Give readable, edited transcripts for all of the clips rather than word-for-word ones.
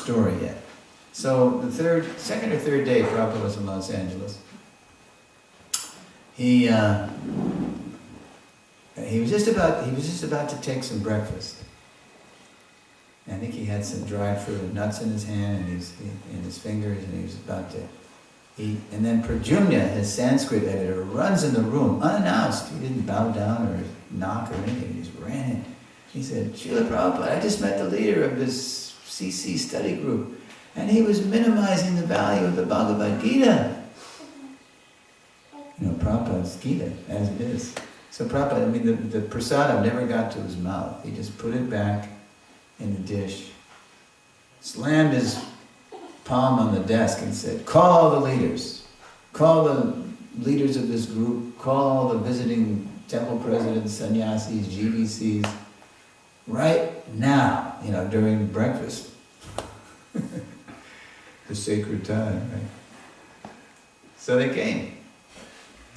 story yet. So the second or third day Prabhupada was in Los Angeles. He was just about to take some breakfast. I think he had some dried fruit and nuts in his hand, and in his fingers, and he was about to eat. And then Prajumna, his Sanskrit editor, runs in the room unannounced. He didn't bow down or knock or anything. He just ran in. He said, "Srila Prabhupada, I just met the leader of this CC study group, and he was minimizing the value of the Bhagavad Gita." You know, Prabhupada's Gita, as it is. So Prabhupada, the prasadam never got to his mouth. He just put it back in the dish, slammed his palm on the desk and said, "Call all the leaders. Call the leaders of this group. Call all the visiting temple presidents, sannyasis, GBCs, right now," during breakfast. The sacred time, right? So they came.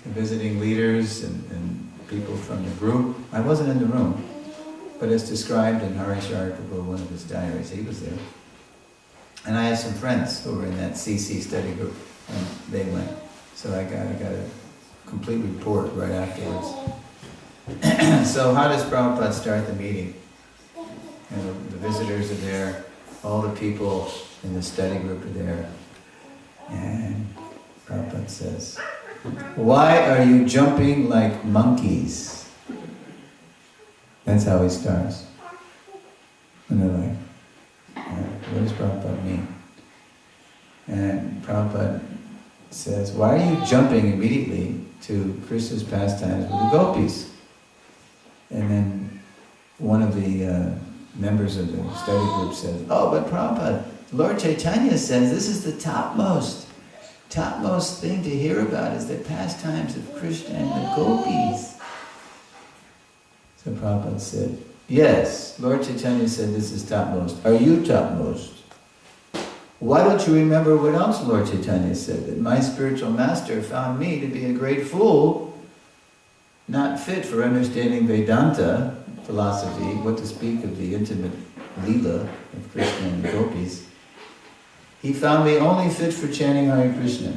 The visiting leaders and people from the group. I wasn't in the room, but it's described in Harishar Prabhu, one of his diaries. He was there. And I had some friends who were in that CC study group, and they went. So I got a complete report right afterwards. So how does Prabhupada start the meeting? The visitors are there, all the people in the study group are there. And Prabhupada says, "Why are you jumping like monkeys?" That's how he starts. And they're like, what does Prabhupada mean? And Prabhupada says, "Why are you jumping immediately to Krishna's pastimes with the gopis?" And then one of the members of the study group says, "Oh, but Prabhupada, Lord Chaitanya says this is the topmost thing to hear about is the pastimes of Krishna and the gopis." So Prabhupada said, "Yes, Lord Chaitanya said this is topmost. Are you topmost? Why don't you remember what else Lord Chaitanya said? That my spiritual master found me to be a great fool, not fit for understanding Vedanta philosophy, what to speak of the intimate Leela of Krishna and the gopis. He found me only fit for chanting Hare Krishna."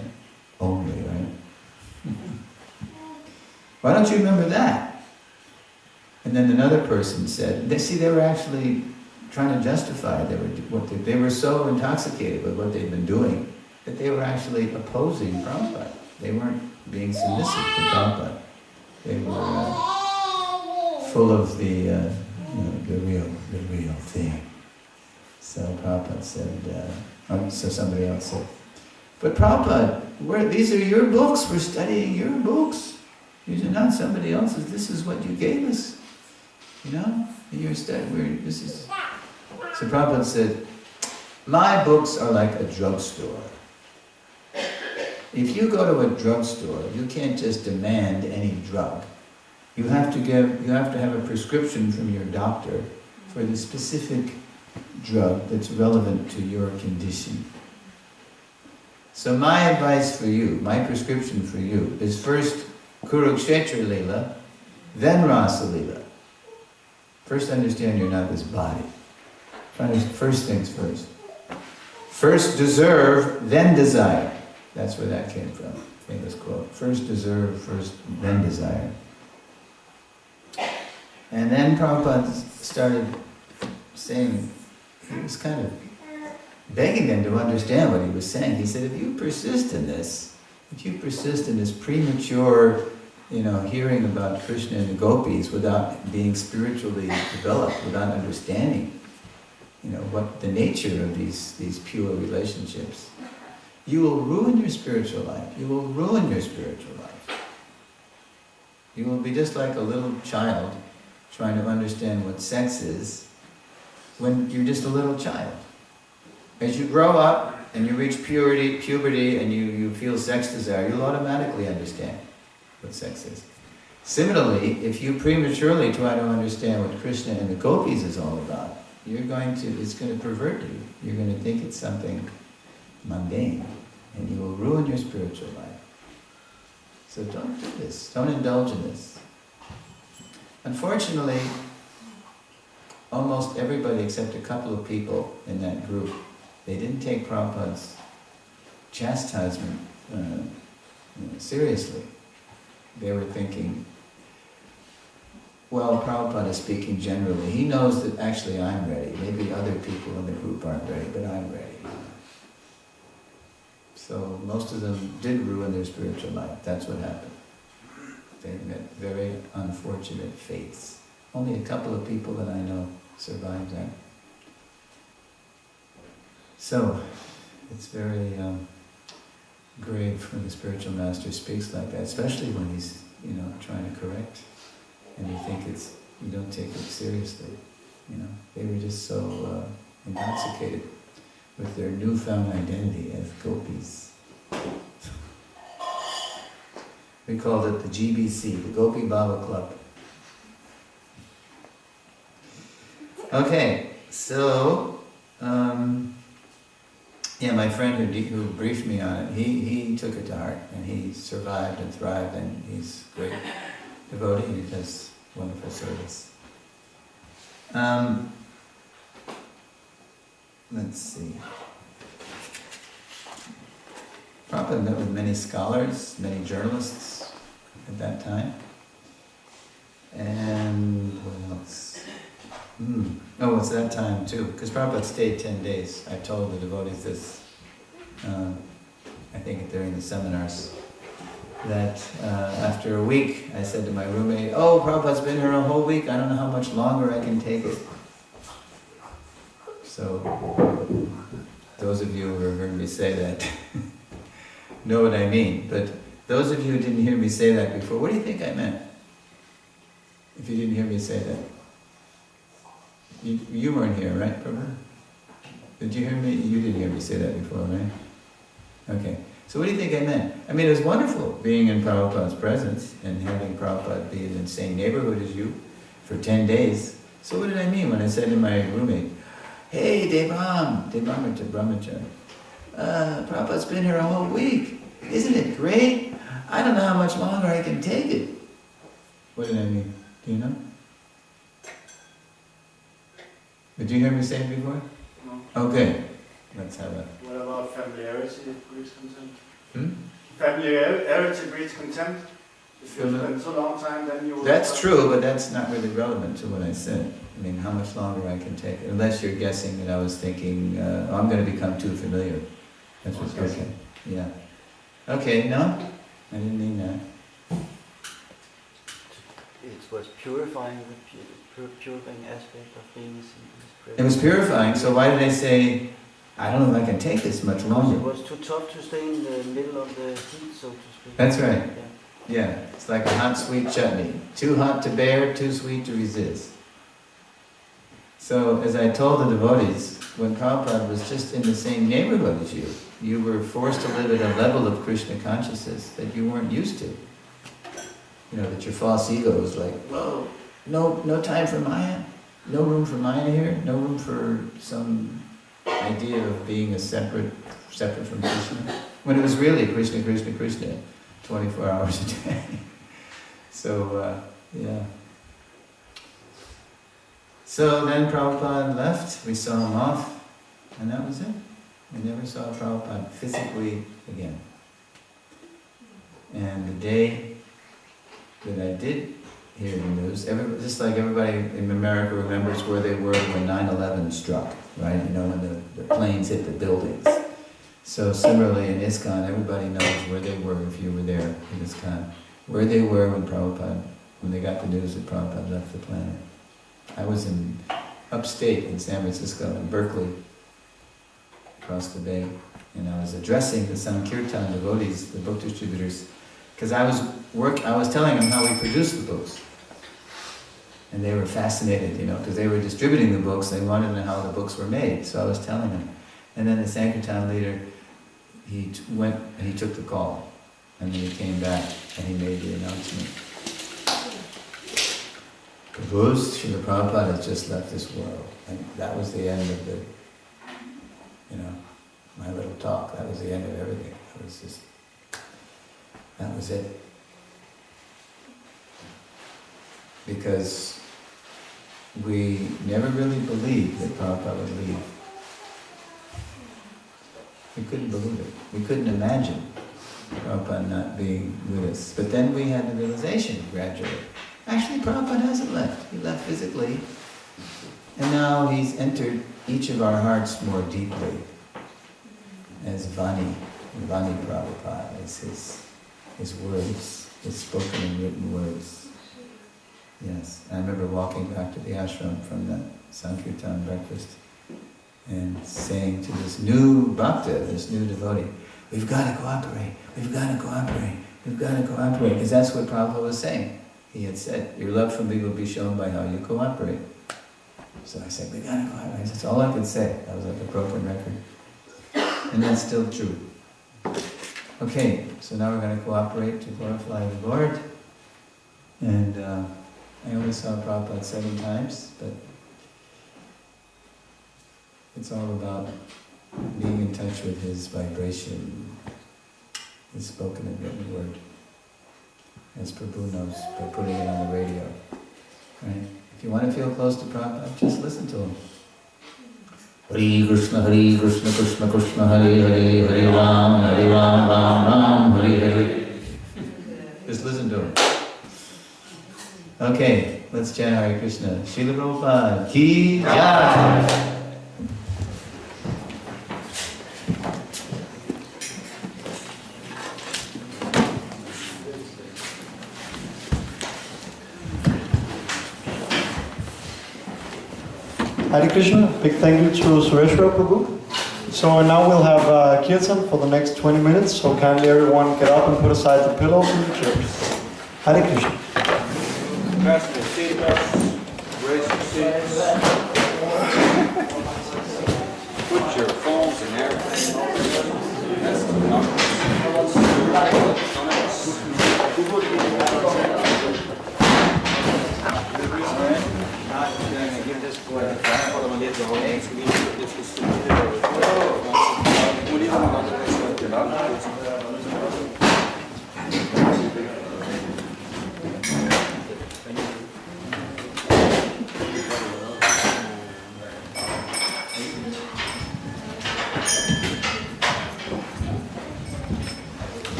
Only, right? Why don't you remember that? And then another person said, they were actually trying to justify, they were so intoxicated with what they'd been doing that they were actually opposing Prabhupada. They weren't being submissive to Prabhupada. They were full of the real thing. So Prabhupada said, so somebody else said, "But Prabhupada, these are your books, we're studying your books. These are not somebody else's, this is what you gave us. You're studying, this is..." So Prabhupada said, "My books are like a drugstore. If you go to a drugstore, you can't just demand any drug. You have to have a prescription from your doctor for the specific drug that's relevant to your condition. So my advice for you, my prescription for you, is first Kurukshetra Leela, then Rasa Leela. First understand you're not this body. First things first. First deserve, then desire." That's where that came from, famous quote. First deserve, then desire. And then Prabhupada started saying, he was kind of begging them to understand what he was saying. He said, if you persist in this premature, hearing about Krishna and the gopis without being spiritually developed, without understanding, what the nature of these pure relationships, you will ruin your spiritual life. You will ruin your spiritual life. You will be just like a little child trying to understand what sex is when you're just a little child. As you grow up and you reach puberty and you feel sex desire, you'll automatically understand what sex is. Similarly, if you prematurely try to understand what Krishna and the gopis is all about, it's going to pervert you. You're going to think it's something mundane, and you will ruin your spiritual life. So don't do this. Don't indulge in this. Unfortunately, almost everybody except a couple of people in that group They didn't take Prabhupada's chastisement seriously. They were thinking, well, Prabhupada is speaking generally. He knows that actually I'm ready. Maybe other people in the group aren't ready, but I'm ready. So most of them did ruin their spiritual life. That's what happened. They met very unfortunate fates. Only a couple of people that I know survived that. So it's very grave when the spiritual master speaks like that, especially when he's, trying to correct, and you don't take it seriously. They were just so intoxicated with their newfound identity as gopis. We called it the GBC, the Gopi Baba Club. Okay, so my friend who briefed me on it, he took it to heart, and he survived and thrived, and he's a great devotee, and he does wonderful service. Let's see. Prabhupada met with many scholars, many journalists at that time. And what else? Oh, it's that time too, because Prabhupada stayed 10 days. I told the devotees this, I think during the seminars, that after a week I said to my roommate, oh, Prabhupada's been here a whole week, I don't know how much longer I can take it. So, those of you who have heard me say that know what I mean, but those of you who didn't hear me say that before, what do you think I meant? If you didn't hear me say that. You weren't here, right, Prabhu? Did you hear me? You didn't hear me say that before, right? Okay. So what do you think I meant? I mean, it was wonderful being in Prabhupada's presence and having Prabhupada be in the same neighborhood as you for 10 days. So what did I mean when I said to my roommate, hey, Devamrita Brahmacharya, Prabhupada's been here a whole week. Isn't it great? I don't know how much longer I can take it. What did I mean? Do you know? Did you hear me say it before? No. Okay. Let's have it. What about familiarity breeds contempt? Familiarity breeds contempt. If you spend so long time, then you will... That's true, but that's not really relevant to what I said. I mean, how much longer I can take it. Unless you're guessing that I was thinking, I'm going to become too familiar. That's what's okay. Yeah. Okay, no? I didn't mean that. It was purifying the purifying aspect of being in his presence. It was purifying, so why did I say, I don't know if I can take this much longer? It was too tough to stay in the middle of the heat, so to speak. That's right. Yeah, it's like a hot, sweet chutney. Too hot to bear, too sweet to resist. So, as I told the devotees, when Prabhupada was just in the same neighborhood as you, you were forced to live at a level of Krishna consciousness that you weren't used to. That your false ego was like, whoa, no time for Maya, no room for Maya here, no room for some idea of being separate from Krishna. When it was really Krishna, Krishna, Krishna, 24 hours a day. So, yeah. So then Prabhupada left, we saw him off, and that was it. We never saw Prabhupada physically again. And the day that I did hear the news, just like everybody in America remembers where they were when 9/11 struck, right? When the planes hit the buildings. So similarly in ISKCON, everybody knows where they were if you were there in ISKCON. Where they were when they got the news that Prabhupada left the planet. I was in upstate in San Francisco, in Berkeley, across the bay, and I was addressing the Sankirtan devotees, the book distributors, because I was telling them how we produced the books. And they were fascinated, because they were distributing the books, they wanted to know how the books were made, so I was telling them. And then the Sankirtan leader, he went and he took the call, and then he came back and he made the announcement. Prabhu, Srila Prabhupada has just left this world. And that was the end of the, my little talk. That was the end of everything. That was it. Because we never really believed that Prabhupada would leave. We couldn't believe it. We couldn't imagine Prabhupada not being with us. But then we had the realization gradually. Actually, Prabhupada hasn't left. He left physically. And now he's entered each of our hearts more deeply as Vani Prabhupada, as his words, his spoken and written words. Yes, I remember walking back to the ashram from the Sankirtan breakfast and saying to this new bhakta, this new devotee, we've got to cooperate, we've got to cooperate, we've got to cooperate, because that's what Prabhupada was saying. He had said, your love for me will be shown by how you cooperate. So I said, we got to cooperate. That's all I could say. That was like a broken record. And that's still true. Okay, so now we're going to cooperate to glorify the Lord. And I only saw Prabhupada 7 times, but it's all about being in touch with his vibration, his spoken and written word. As Prabhu knows, by putting it on the radio. Right? If you want to feel close to Prabhupada, just listen to him. Hare Krishna, Krishna Krishna, Hare Hare, Hare Ram, Ram Ram, Hare Hare. Just listen to him. Okay, let's chant Hare Krishna. Srila Prabhupada ki jai. Hare Krishna, big thank you to Suresvara Prabhu. So now we'll have kirtan for the next 20 minutes, so kindly everyone get up and put aside the pillows and the chairs. Hare Krishna. Fasten your seatbelts, raise your seats, put your phones in everything. That's the give this boy a clap for the mandates of Namah